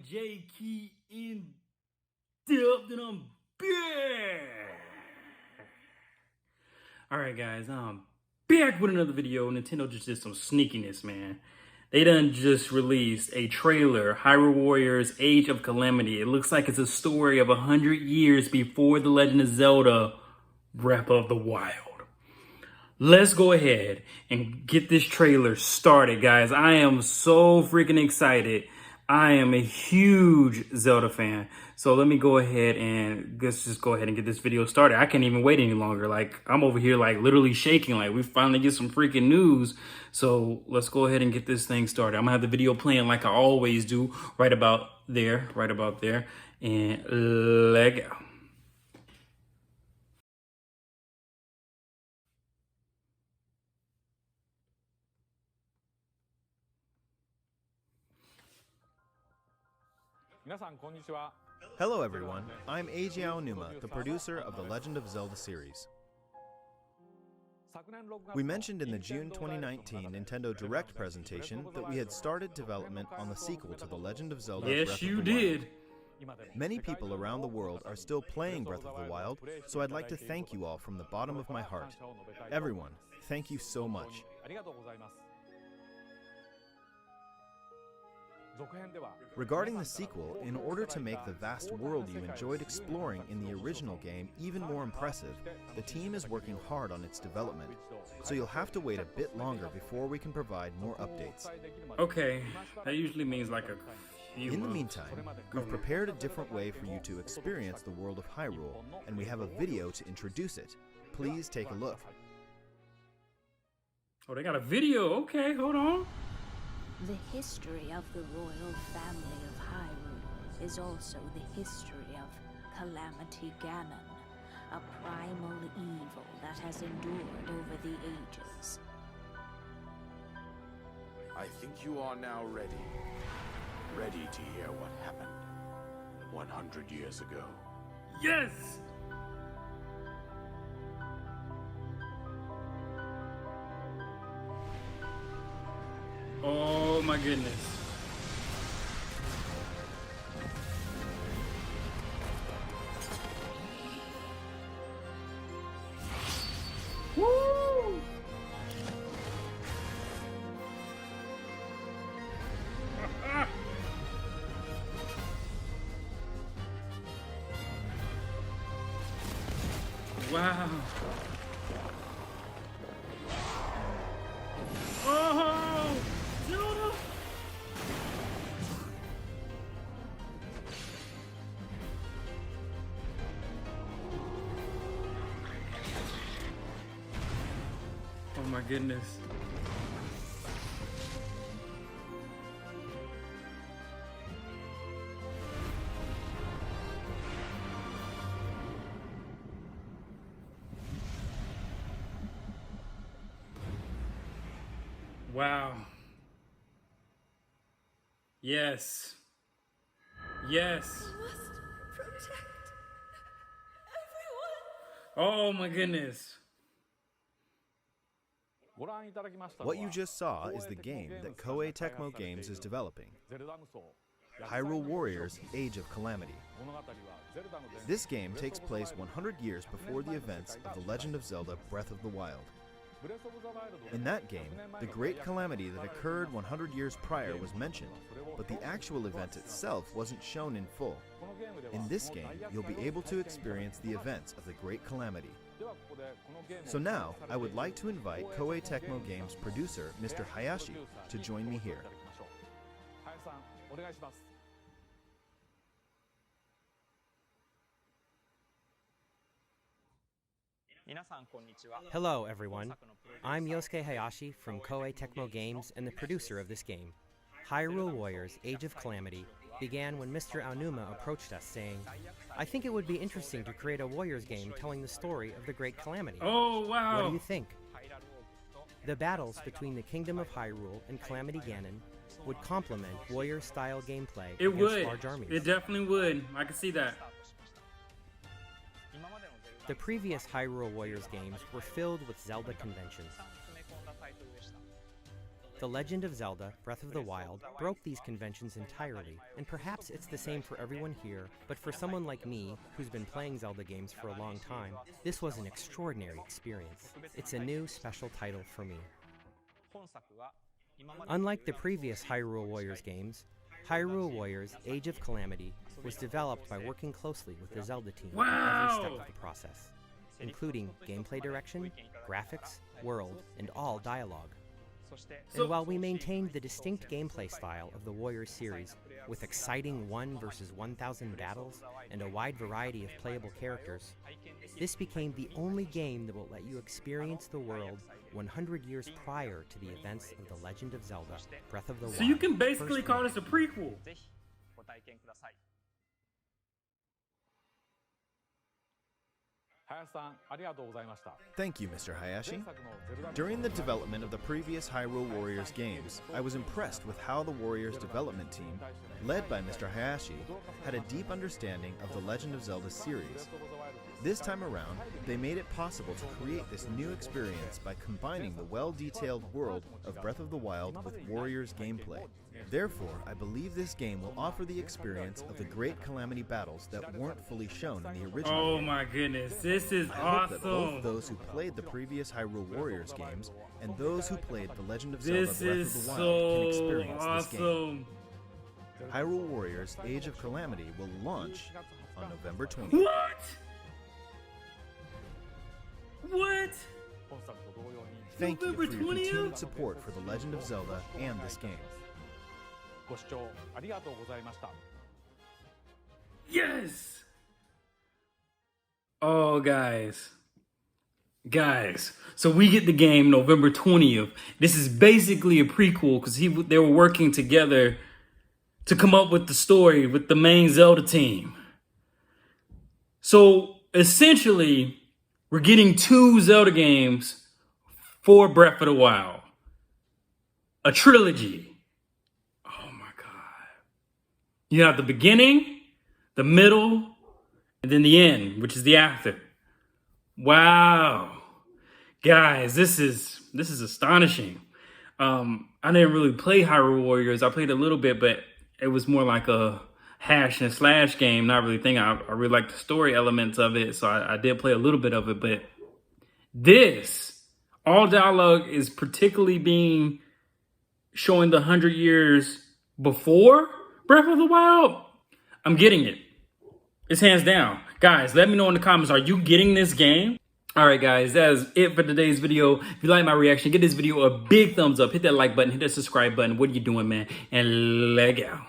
J Key in depth, and I'm back. Alright guys, I'm back with another video. Nintendo just did some sneakiness, man. They done just released a trailer, Hyrule Warriors Age of Calamity. It looks like it's a story of 100 years before The Legend of Zelda Breath of the Wild. Let's go ahead and get this trailer started, guys. I am so freaking excited. I am a huge Zelda fan. So let me go ahead and let's just go ahead and get this video started. I can't even wait any longer. Like, I'm over here like literally shaking. Like, we finally get some freaking news. So let's go ahead and get this thing started. I'm gonna have the video playing like I always do, right about there. And let go. 皆さんこんにちは。 Hello everyone, I'm Eiji Aonuma, the producer of the Legend of Zelda series. We mentioned in the June 2019 Nintendo Direct presentation that we had started development on the sequel to The Legend of Zelda Breath of the Wild. Yes, you did. Many people around the world are still playing Breath of the Wild, so I'd like to thank you all from the bottom of my heart. Everyone, thank you so much. Regarding the sequel, in order to make the vast world you enjoyed exploring in the original game even more impressive, the team is working hard on its development, so you'll have to wait a bit longer before we can provide more updates. Okay, that usually means like a few In the months. meantime, we've prepared a different way for you to experience the world of Hyrule, and we have a video to introduce it. Please take a look. Oh, they got a video. Okay, hold on. The history of the royal family of Hyrule is also the history of Calamity Ganon, a primal evil that has endured over the ages. I think you are now ready. Ready to hear what happened 100 years ago. Yes! Oh my goodness. Woo! Wow. Oh! Zelda! Oh my goodness. Wow. Yes. Yes. You must protect everyone. Oh my goodness. ご覧いただきましたのは What you just saw is the game that Koei Tecmo Games is developing, Hyrule Warriors Age of Calamity. This game takes place 100 years before the events of The Legend of Zelda Breath of the Wild. In that game, the great calamity that occurred 100 years prior was mentioned, but the actual event itself wasn't shown in full. In this game, you'll be able to experience the events of the great calamity. So now, I would like to invite Koei Tecmo Games producer, Mr. Hayashi, to join me here. Hello everyone, I'm Yosuke Hayashi from Koei Tecmo Games and the producer of this game. Hyrule Warriors Age of Calamity began when Mr. Aonuma approached us saying, I think it would be interesting to create a Warriors game telling the story of the Great Calamity. Oh, wow. What do you think? The battles between the Kingdom of Hyrule and Calamity Ganon would complement Warrior-style gameplay It against would. large armies. It definitely would. I can see that. The previous Hyrule Warriors games were filled with Zelda conventions. The Legend of Zelda Breath of the Wild broke these conventions entirely, and perhaps it's the same for everyone here, but for someone like me, who's been playing Zelda games for a long time, this was an extraordinary experience. It's a new, special title for me. Unlike the previous Hyrule Warriors games, Hyrule Warriors Age of Calamity was developed by working closely with the Zelda team at every step of the process, including gameplay direction, graphics, world, and all dialogue. And while we maintained the distinct gameplay style of the Warriors series, with exciting 1 versus 1,000 battles and a wide variety of playable characters, this became the only game that will let you experience the world 100 years prior to the events of The Legend of Zelda Breath of the Wild. So you can basically First call this a prequel. Thank you, Mr. Hayashi. During the development of the previous Hyrule Warriors games, I was impressed with how the Warriors development team, led by Mr. Hayashi, had a deep understanding of the Legend of Zelda series. This time around, they made it possible to create this new experience by combining the well-detailed world of Breath of the Wild with Warriors gameplay. Therefore, I believe this game will offer the experience of the great Calamity battles that weren't fully shown in the original Oh game. my goodness, this is I hope that both awesome. those who played the previous Hyrule Warriors games and those who played The Legend of Zelda This Breath is of the Wild can so experience this game. awesome. Hyrule Warriors Age of Calamity will launch on November 20th. What? What? Thank you November for your 20th? continued support for The Legend of Zelda and this game. Yes! Oh, guys. So we get the game November 20th. This is basically a prequel because they were working together to come up with the story with the main Zelda team. So essentially, we're getting 2 Zelda games for Breath of the Wild. A trilogy. Oh my God. You have the beginning, the middle, and then the end, which is the after. Wow. Guys, this is astonishing. I didn't really play Hyrule Warriors. I played a little bit, but it was more like a hash and slash game. Not really thinking. I really liked the story elements of it, so I did play a little bit of it. But this, all dialogue is particularly being showing the 100 years before Breath of the Wild. I'm getting it. It's hands down. Guys, let me know in the comments, are you getting this game? All right, guys, that is it for today's video. If you like my reaction, give this video a big thumbs up. Hit that like button, hit that subscribe button. What are you doing, man? And leg out.